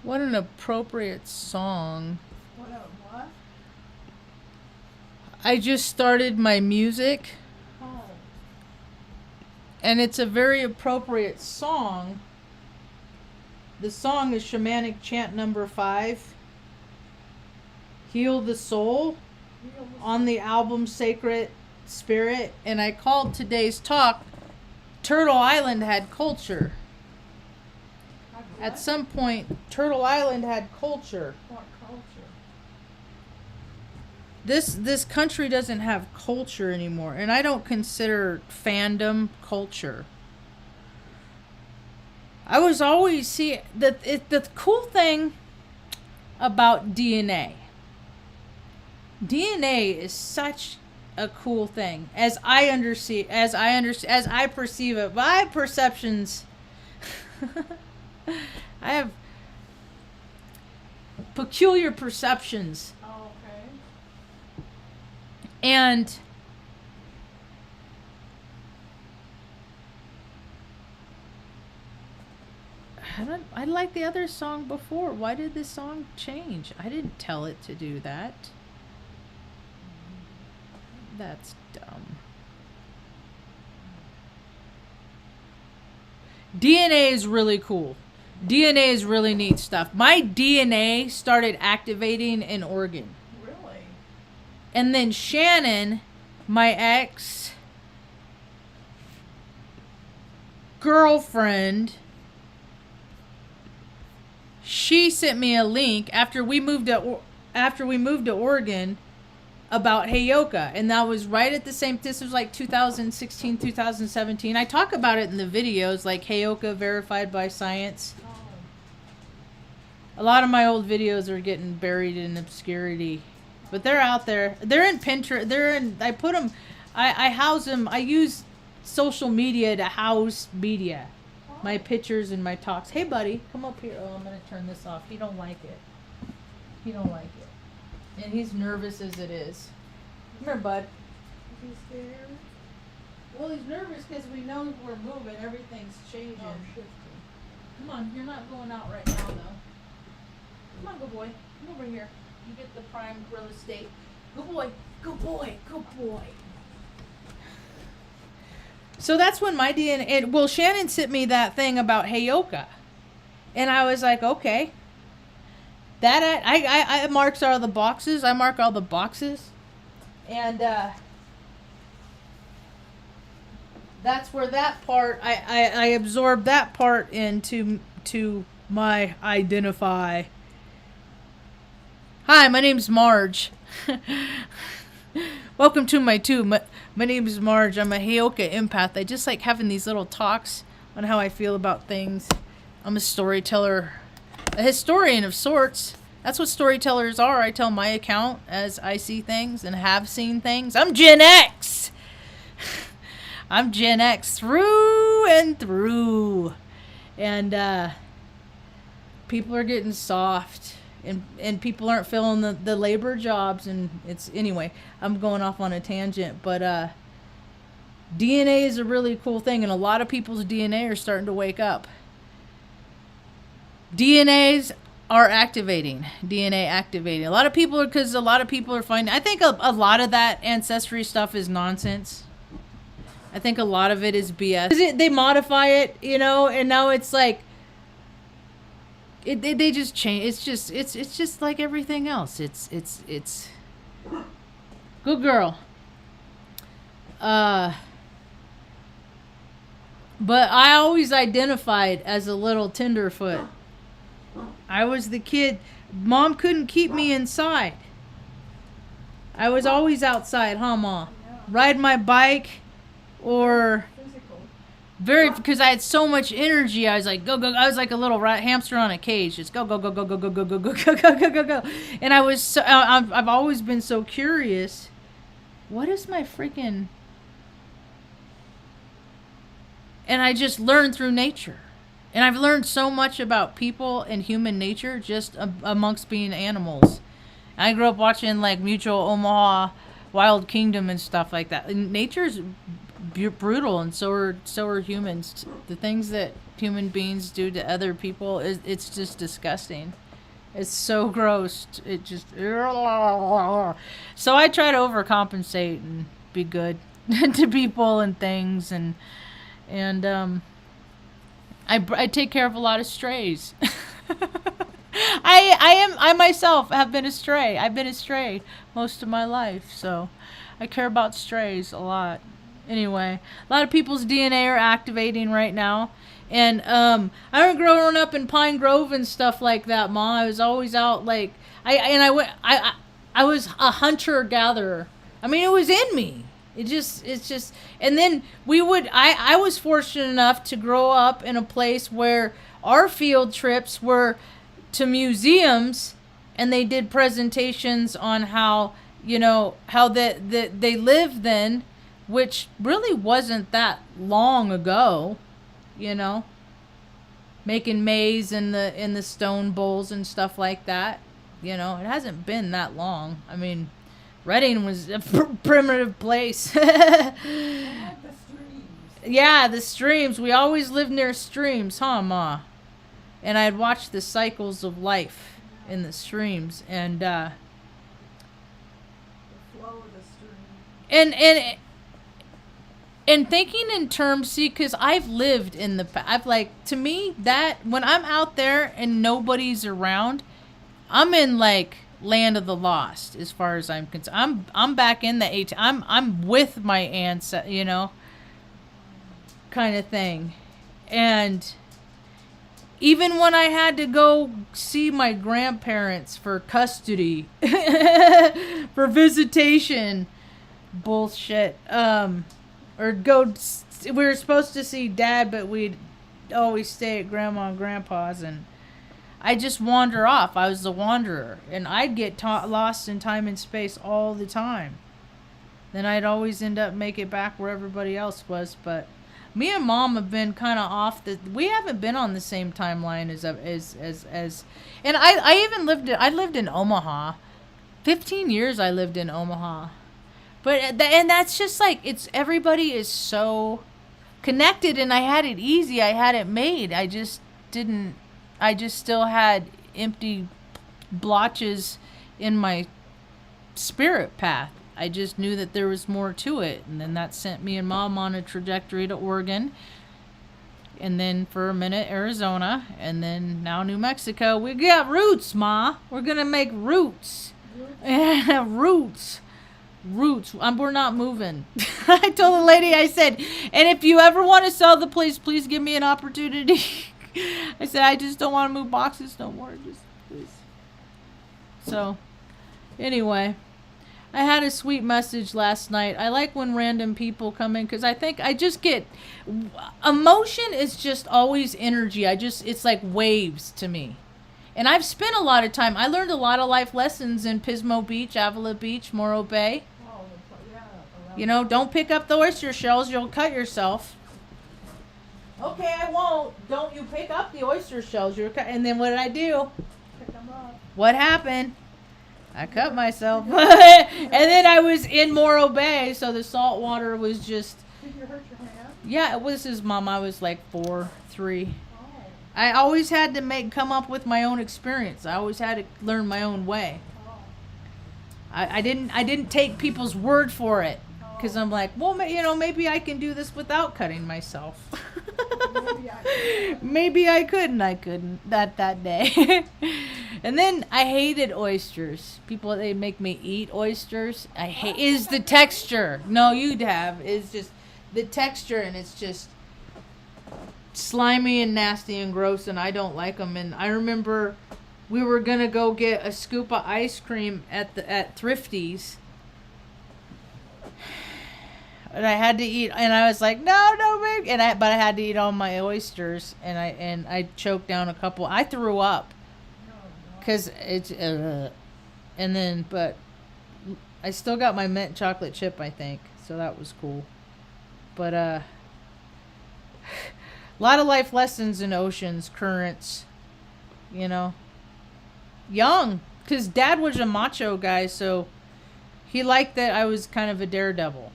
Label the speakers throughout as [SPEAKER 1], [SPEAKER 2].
[SPEAKER 1] What an appropriate song.
[SPEAKER 2] What?
[SPEAKER 1] I just started my music,
[SPEAKER 2] Oh.
[SPEAKER 1] and it's a very appropriate song. The song is Shamanic Chant number 5, Heal the Soul, on the album Sacred Spirit. And I called today's talk, Turtle Island Had Culture. At some point, Turtle Island had culture.
[SPEAKER 2] What culture?
[SPEAKER 1] This country doesn't have culture anymore, and I don't consider fandom culture. I was always the cool thing about DNA. DNA is such a cool thing as I perceive it. My perceptions. I have peculiar perceptions.
[SPEAKER 2] Oh, okay.
[SPEAKER 1] And I like the other song before. Why did this song change? I didn't tell it to do that. That's dumb. DNA is really cool. DNA is really neat stuff. My DNA started activating an organ.
[SPEAKER 2] Really?
[SPEAKER 1] And then Shannon, my ex girlfriend, she sent me a link after we moved to Oregon about Heyoka, and that was right at the same. This was like 2016, 2017. I talk about it in the videos, like Heyoka verified by science.
[SPEAKER 2] Oh.
[SPEAKER 1] A lot of my old videos are getting buried in obscurity, but they're out there. They're in Pinterest. I put them. I house them. I use social media to house media. My pictures and my talks. Hey, buddy, come up here. Oh, I'm gonna turn this off. He don't like it. He don't like it, and he's nervous as it is. Come here, bud.
[SPEAKER 2] Is he scared?
[SPEAKER 1] Well, he's nervous because we know we're moving. Everything's changing.
[SPEAKER 2] Oh, shifty.
[SPEAKER 1] Come on, you're not going out right now, though. Come on, good boy. Come over here. You get the prime real estate. Good boy. Good boy. Good boy. So that's when my DNA. Well, Shannon sent me that thing about Heyoka, and I was like, okay. That I marked all the boxes. I mark all the boxes, and that's where that part. I absorbed that part into my identify. Hi, my name's Marge. Welcome to my tube. My name is Marge. I'm a Heyoka empath. I just like having these little talks on how I feel about things. I'm a storyteller, a historian of sorts. That's what storytellers are. I tell my account as I see things and have seen things. I'm Gen X. I'm Gen X through and through. And people are getting soft. And people aren't filling the labor jobs, and it's anyway. I'm going off on a tangent, but DNA is a really cool thing, and a lot of people's DNA are starting to wake up. DNAs are activating. DNA activating. A lot of people are finding. I think a lot of that ancestry stuff is nonsense. I think a lot of it is BS. They modify it, and now it's like. They just change. It's just like everything else. It's good girl. But I always identified as a little tenderfoot. I was the kid. Mom couldn't keep me inside. I was always outside, huh, Mom?
[SPEAKER 2] Yeah.
[SPEAKER 1] Ride my bike, or.
[SPEAKER 2] Physical.
[SPEAKER 1] Because I had so much energy, I was like, go, go. I was like a little hamster on a cage. Just go, go, go, go, go, go, go, go, go, go, go, go, go, go. And I was, I've always been so curious. What is my freaking... And I just learned through nature. And I've learned so much about people and human nature just amongst being animals. I grew up watching like Mutual Omaha, Wild Kingdom and stuff like that. And nature's brutal, and so are humans. The things that human beings do to other people it's just disgusting. It's so gross. It just so I try to overcompensate and be good to people and things, and I take care of a lot of strays. I myself have been a stray. I've been a stray most of my life, so I care about strays a lot. Anyway, a lot of people's DNA are activating right now. And I remember growing up in Pine Grove and stuff like that, Ma. I was always out like I was a hunter gatherer. I mean, it was in me. It's just and then I was fortunate enough to grow up in a place where our field trips were to museums, and they did presentations on how they lived then, which really wasn't that long ago, making maize in the stone bowls and stuff like that. It hasn't been that long. I mean, Redding was a primitive place.
[SPEAKER 2] I like the streams.
[SPEAKER 1] Yeah, the streams. We always lived near streams, huh, Ma? And I'd watch the cycles of life in the streams, and
[SPEAKER 2] The flow of the stream.
[SPEAKER 1] and thinking in terms, see, because I've lived in to me, that when I'm out there and nobody's around, I'm in like land of the lost as far as I'm concerned. I'm back in the I'm with my ancestors, kind of thing. And even when I had to go see my grandparents for custody, for visitation, bullshit, or we were supposed to see Dad, but we'd always stay at Grandma and Grandpa's, and I just wander off. I was the wanderer, and I'd get lost in time and space all the time. Then I'd always end up make it back where everybody else was, but me and Mom have been kind of off we haven't been on the same timeline as and I lived in Omaha. 15 years I lived in Omaha. But that's just like, everybody is so connected, and I had it easy. I had it made. I just still had empty blotches in my spirit path. I just knew that there was more to it, and then that sent me and Mom on a trajectory to Oregon, and then for a minute Arizona, and then now New Mexico. We got roots, Ma. We're gonna make roots. Roots. We're not moving. I told the lady, I said, and if you ever want to sell the place, please give me an opportunity. I said, I just don't want to move boxes no more. Just please. So, anyway, I had a sweet message last night. I like when random people come in, because I think I just get emotion is just always energy. It's like waves to me. And I've spent a lot of time. I learned a lot of life lessons in Pismo Beach, Avila Beach, Morro Bay.
[SPEAKER 2] Oh, yeah.
[SPEAKER 1] Don't pick up the oyster shells. You'll cut yourself. Okay, I won't. Don't you pick up the oyster shells. And then what did I do?
[SPEAKER 2] Pick them up.
[SPEAKER 1] What happened? I cut myself. And then I was in Morro Bay, so the salt water was just...
[SPEAKER 2] Did you hurt your hand?
[SPEAKER 1] Yeah, it was his mom. I was like 3.
[SPEAKER 2] Oh.
[SPEAKER 1] I always had to come up with my own experience. I always had to learn my own way.
[SPEAKER 2] Oh.
[SPEAKER 1] I didn't take people's word for it, because I'm like, well, maybe I can do this without cutting myself. Maybe I couldn't. I couldn't that day. And then I hated oysters. People, they make me eat oysters. Is the texture. No, you'd have. It's just the texture, and it's just slimy and nasty and gross, and I don't like them. And I remember we were gonna go get a scoop of ice cream at Thrifty's, and I had to eat, and I was like, no, babe. But I had to eat all my oysters, and I choked down a couple. I threw up, cause it's, and then, but I still got my mint chocolate chip, I think, so that was cool. But a lot of life lessons in oceans, currents, young, cause Dad was a macho guy, so he liked that I was kind of a daredevil.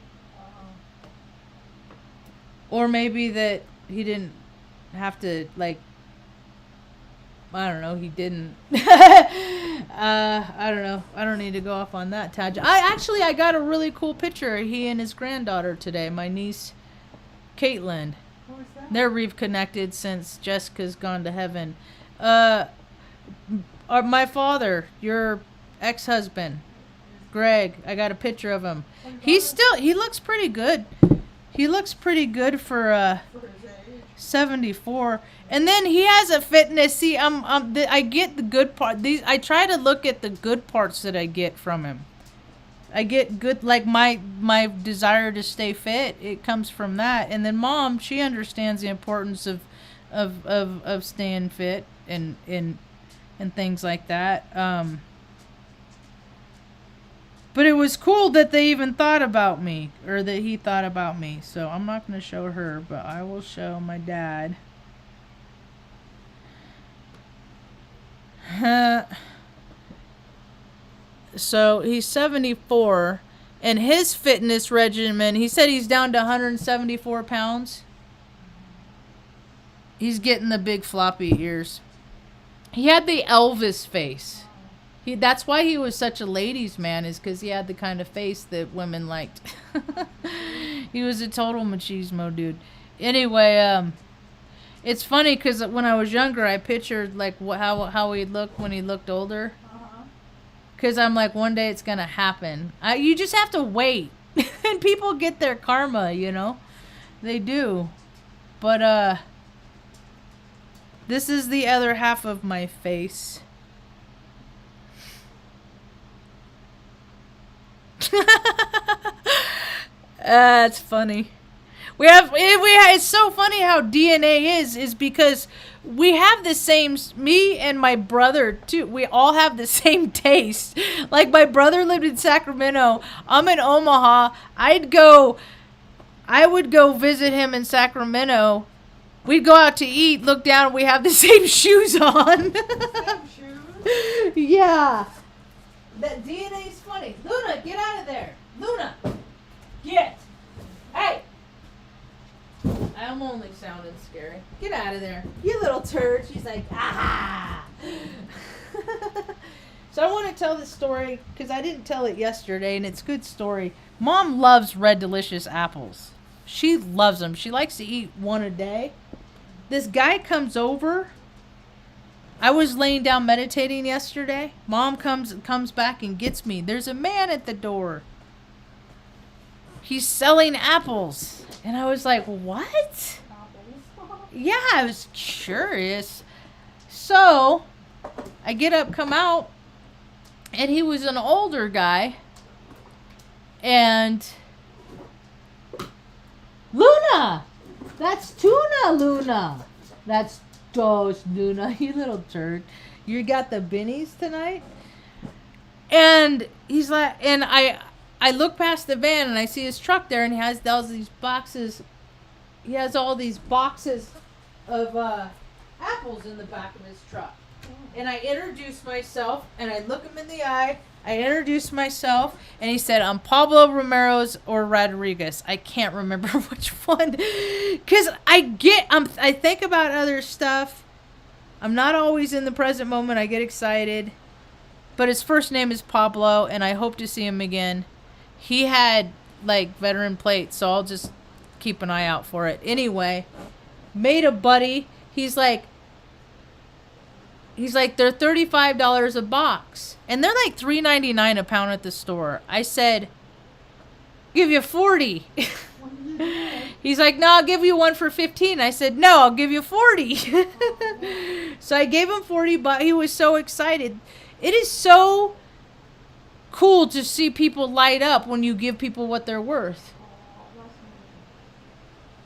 [SPEAKER 1] Or maybe that he didn't have to, like, I don't know, he didn't. I don't know. I don't need to go off on that tangent. I got a really cool picture of he and his granddaughter today, my niece, Caitlin.
[SPEAKER 2] Who was that?
[SPEAKER 1] They're reconnected since Jessica's gone to heaven. My father, your ex-husband, Greg, I got a picture of him. He looks pretty good. He looks pretty good for
[SPEAKER 2] For his age.
[SPEAKER 1] 74. And then he has a fitness. See, I get the good part. I try to look at the good parts that I get from him. I get good, like my desire to stay fit. It comes from that. And then Mom, she understands the importance of staying fit and things like that. But it was cool that they even thought about me, or that he thought about me. So I'm not going to show her, but I will show my dad. So he's 74, and his fitness regimen, he said he's down to 174 pounds. He's getting the big floppy ears. He had the Elvis face. That's why he was such a ladies' man, is because he had the kind of face that women liked. He was a total machismo dude. Anyway, it's funny because when I was younger, I pictured like how he'd look when he looked older. Because I'm like, one day it's going to happen. You just have to wait. And people get their karma, you know. They do. But this is the other half of my face. It's funny. It's so funny how DNA is because we have the same, me and my brother too, we all have the same taste. Like my brother lived in Sacramento, I'm in Omaha. I would go visit him in Sacramento. We'd go out to eat, look down, we have the same shoes on.
[SPEAKER 2] Same shoes?
[SPEAKER 1] Yeah. That DNA's funny. Luna, get out of there. Luna, get. Hey. I'm only sounding scary. Get out of there. You little turd. She's like, ah. So I want to tell this story because I didn't tell it yesterday, and it's a good story. Mom loves Red Delicious apples. She loves them. She likes to eat one a day. This guy comes over. I was laying down meditating yesterday. Mom comes back and gets me. There's a man at the door. He's selling apples. And I was like, what? Yeah, I was curious. So, I get up, come out, and he was an older guy. And, Luna! That's tuna, Luna! That's toast, Luna, you little turd. You got the bennies tonight? And he's like, and I look past the van and I see his truck there, and he has all these boxes. He has all these boxes of apples in the back of his truck. And I introduce myself, and I look him in the eye. I introduce myself, and he said, I'm Pablo Romero's or Rodriguez. I can't remember which one. Because I think about other stuff. I'm not always in the present moment. I get excited. But his first name is Pablo, and I hope to see him again. He had, like, veteran plates, so I'll just keep an eye out for it. Anyway, made a buddy. He's like, they're $35 a box. And they're like $3.99 a pound at the store. I said, give you 40. He's like, no, I'll give you one for 15. I said, no, I'll give you 40. So I gave him 40, but he was so excited. It is so cool to see people light up when you give people what they're worth.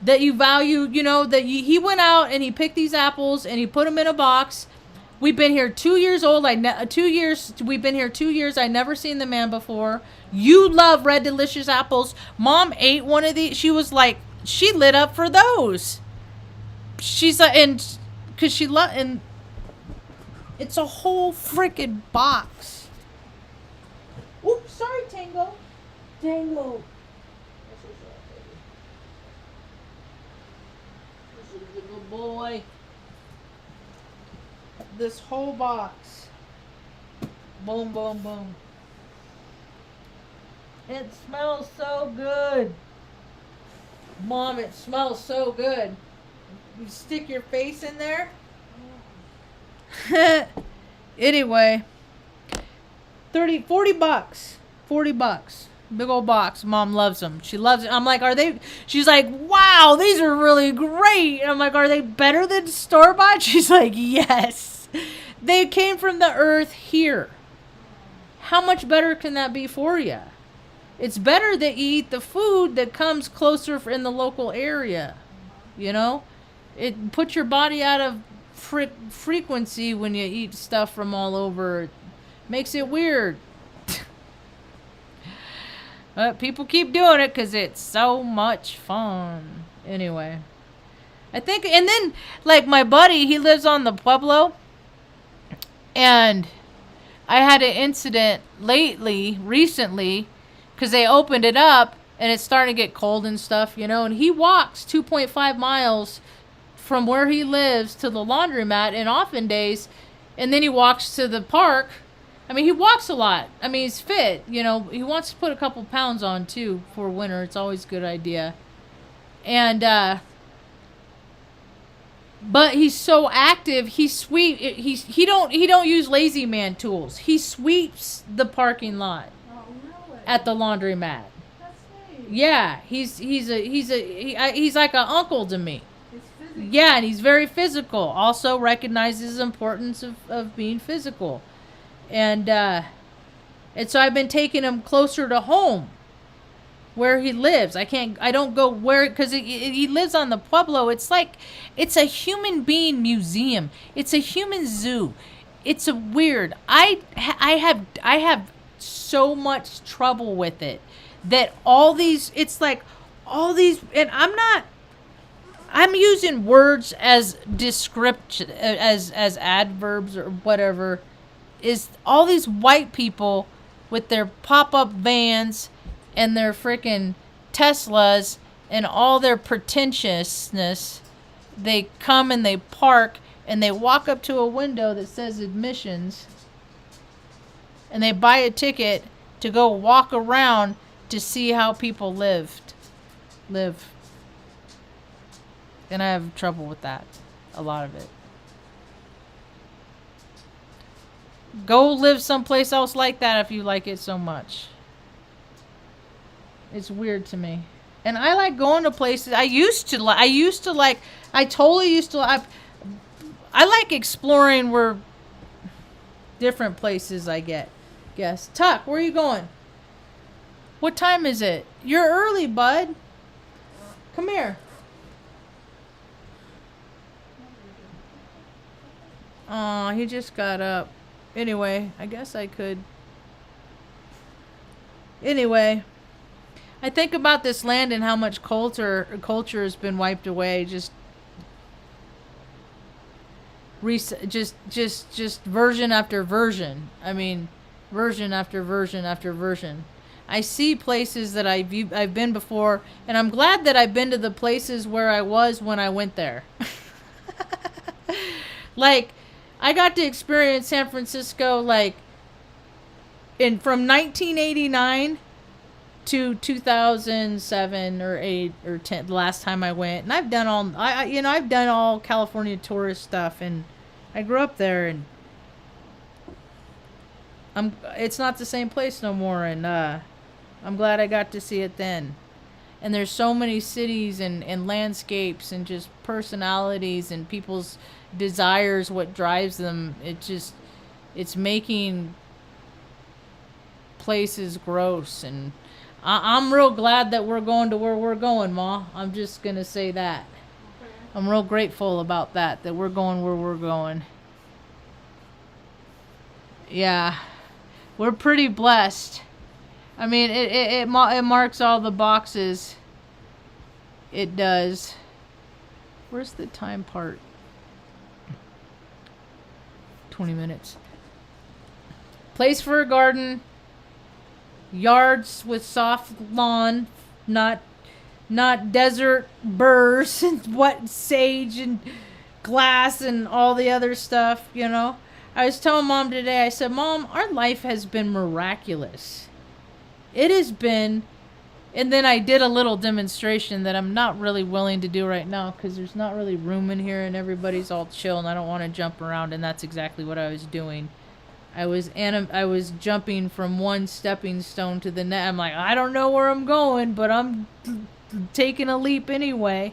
[SPEAKER 1] That you value, you know, that he went out and he picked these apples and he put them in a box. We've been here 2 years old. We've been here 2 years. I never seen the man before. You love Red Delicious apples. Mom ate one of these. She was like, she lit up for those. She's like, and because she loved, and it's a whole freaking box. Oops, sorry, Tango. Tango. boy. This whole box. Boom, boom, boom. It smells so good. Mom, it smells so good. You stick your face in there. Anyway, 40 bucks. 40 bucks. Big old box. Mom loves them. She loves it. I'm like, are they? She's like, wow, these are really great. And I'm like, are they better than store-bought? She's like, yes. They came from the earth here. How much better can that be for you? It's better that you eat the food that comes closer in the local area. You know? It puts your body out of frequency when you eat stuff from all over. It makes it weird. People keep doing it because it's so much fun. Anyway. I think, and then, like, my buddy, he lives on the Pueblo. And I had an incident recently, because they opened it up, and it's starting to get cold and stuff, you know. And he walks 2.5 miles from where he lives to the laundromat in often days, and then he walks to the park. I mean, he walks a lot. I mean, he's fit, you know. He wants to put a couple pounds on, too, for winter. It's always a good idea. And, but he's so active. He don't use lazy man tools. He sweeps the parking lot at the laundromat.
[SPEAKER 2] That's neat.
[SPEAKER 1] Yeah, he's like an uncle to me. Yeah, and he's very physical. Also recognizes the importance of being physical. And so I've been taking him closer to home where he lives. I don't go where, because he lives on the Pueblo. It's like, it's a human being museum. It's a human zoo. It's a weird. I have so much trouble with it that it's like all these, and I'm using words as description, as adverbs or whatever, is all these white people with their pop-up vans and their freaking Teslas and all their pretentiousness. They come and they park and they walk up to a window that says admissions and they buy a ticket to go walk around to see how people live. And I have trouble with that. A lot of it. Go live someplace else like that if you like it so much. It's weird to me. And I like going to places. I like exploring where different places I guess. Tuck, where are you going? What time is it? You're early, bud. Come here. Aw, he just got up. Anyway, I guess I could. Anyway, I think about this land and how much culture has been wiped away. Just version after version. I mean, version after version after version. I see places that I've been before, and I'm glad that I've been to the places where I was when I went there. Like, I got to experience San Francisco, like, from 1989 to 2007 or 8 or 10, the last time I went. And I've done all California tourist stuff, and I grew up there, and it's not the same place no more, and I'm glad I got to see it then. And there's so many cities and landscapes and just personalities and people's desires, what drives them. It's making places gross. And I'm real glad that we're going to where we're going, Ma. I'm just going to say that.
[SPEAKER 2] Okay.
[SPEAKER 1] I'm real grateful about that we're going where we're going. Yeah. We're pretty blessed. I mean, it marks all the boxes. It does. Where's the time part? 20 minutes. Place for a garden. Yards with soft lawn, not not desert burrs and wet sage and glass and all the other stuff, you know. I was telling Mom today, I said, Mom, our life has been miraculous. It has been. And then I did a little demonstration that I'm not really willing to do right now because there's not really room in here and everybody's all chill and I don't want to jump around, and that's exactly what I was doing. I was jumping from one stepping stone to the next. I'm like, I don't know where I'm going, but I'm taking a leap anyway.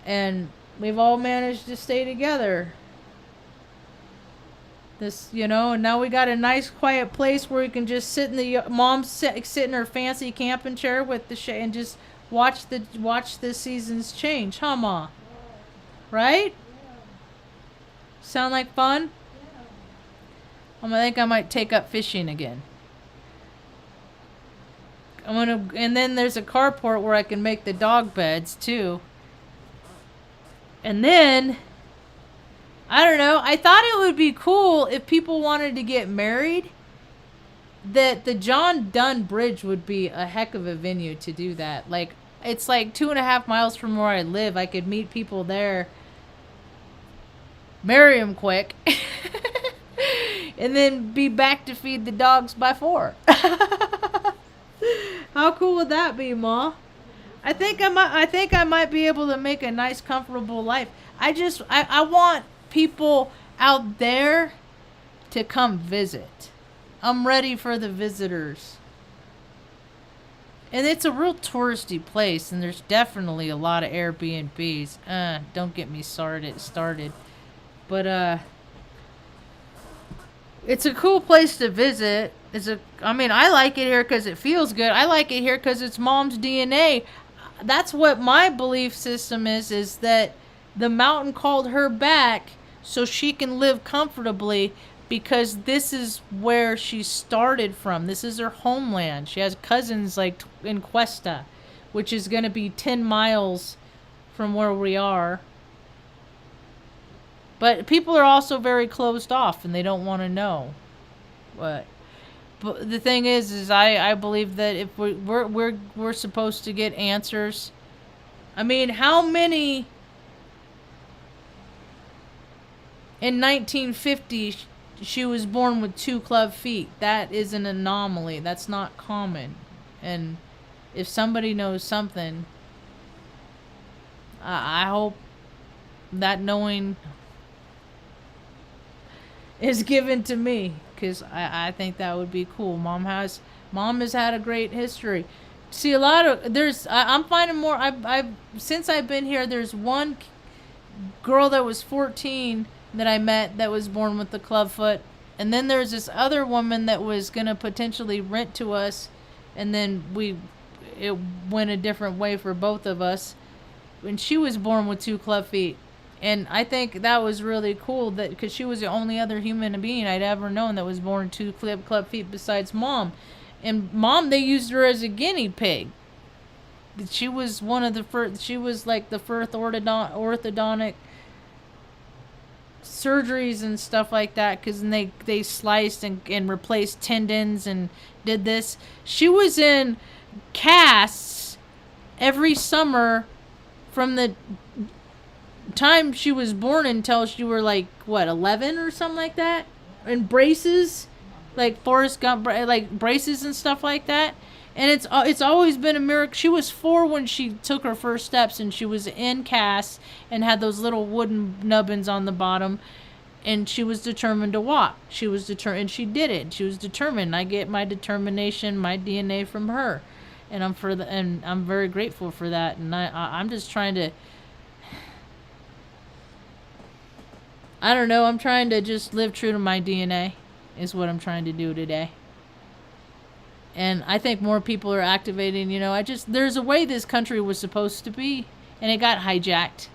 [SPEAKER 1] And we've all managed to stay together. This, you know, and now we got a nice quiet place where we can just sit in the sit in her fancy camping chair with the and just watch the seasons change, huh, Ma? Right? Sound like fun? I think I might take up fishing again. And then there's a carport where I can make the dog beds too. And then, I don't know, I thought it would be cool if people wanted to get married, that the John Dunn Bridge would be a heck of a venue to do that. Like, it's like 2.5 miles from where I live. I could meet people there, marry them quick, and then be back to feed the dogs by 4. How cool would that be, Ma? I think I might be able to make a nice, comfortable life. I want people out there to come visit. I'm ready for the visitors. And it's a real touristy place, and there's definitely a lot of Airbnbs. Don't get me started. But it's a cool place to visit. I like it here because it feels good. I like it here because it's Mom's DNA. That's what my belief system is that the mountain called her back so she can live comfortably, because this is where she started from. This is her homeland. She has cousins like in Cuesta, which is going to be 10 miles from where we are. But people are also very closed off and they don't want to know. But the thing is I believe that if we're supposed to get answers. I mean, how many in 1950 she was born with 2 club feet? That is an anomaly. That's not common. And if somebody knows something, I hope that knowing is given to me, because I think that would be cool. Mom has had a great history. See, a lot of I'm finding more. I've since I've been here, there's one girl that was 14 that I met that was born with the clubfoot, and then there's this other woman that was gonna potentially rent to us, and then it went a different way for both of us, and she was born with 2 club feet. And I think that was really cool, that because she was the only other human being I'd ever known that was born 2 club feet besides Mom. And Mom, they used her as a guinea pig. She was one of the first. She was like the first orthodontic surgeries and stuff like that, because they sliced and replaced tendons and did this. She was in casts every summer from the time she was born until she were like 11 or something like that, and braces, like Forrest Gump, like braces and stuff like that. And it's always been a miracle. She was 4 when she took her first steps, and she was in casts and had those little wooden nubbins on the bottom, and she was determined to walk. She was determined, and she did it. She was determined. I get my determination, my DNA from her, and I'm very grateful for that. And I'm just trying to, I don't know, I'm trying to just live true to my DNA is what I'm trying to do today. And I think more people are activating, there's a way this country was supposed to be, and it got hijacked.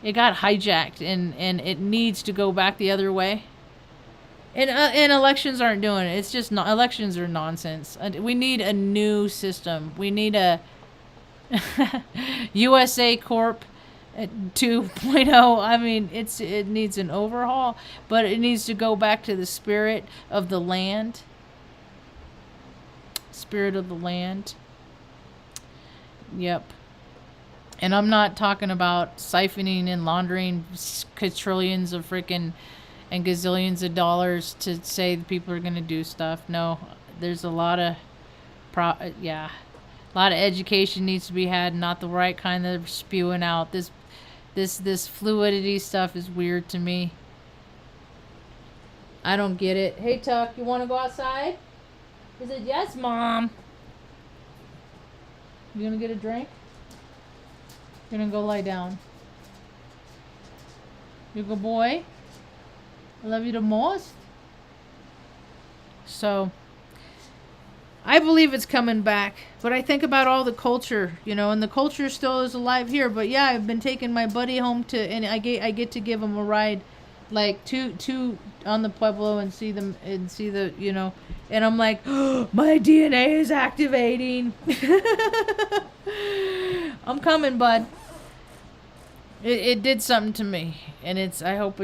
[SPEAKER 1] And it needs to go back the other way. And elections aren't doing it. It's just elections are nonsense. We need a new system. We need a USA Corp 2.0. I mean, it needs an overhaul, but it needs to go back to the spirit of the land. Yep. And I'm not talking about siphoning and laundering quadrillions of freaking and gazillions of dollars to say that people are going to do stuff. No, there's a lot of, a lot of education needs to be had, not the right kind of spewing out. This fluidity stuff is weird to me. I don't get it. Hey, Tuck, you want to go outside? He said, yes, Mom. You going to get a drink? You're going to go lie down. You good boy? I love you the most. So, I believe it's coming back. But I think about all the culture, and the culture still is alive here. But yeah, I've been taking my buddy home and I get to give him a ride, like two on the Pueblo and see the, and I'm like, oh, my DNA is activating. I'm coming, bud. It did something to me, and I hope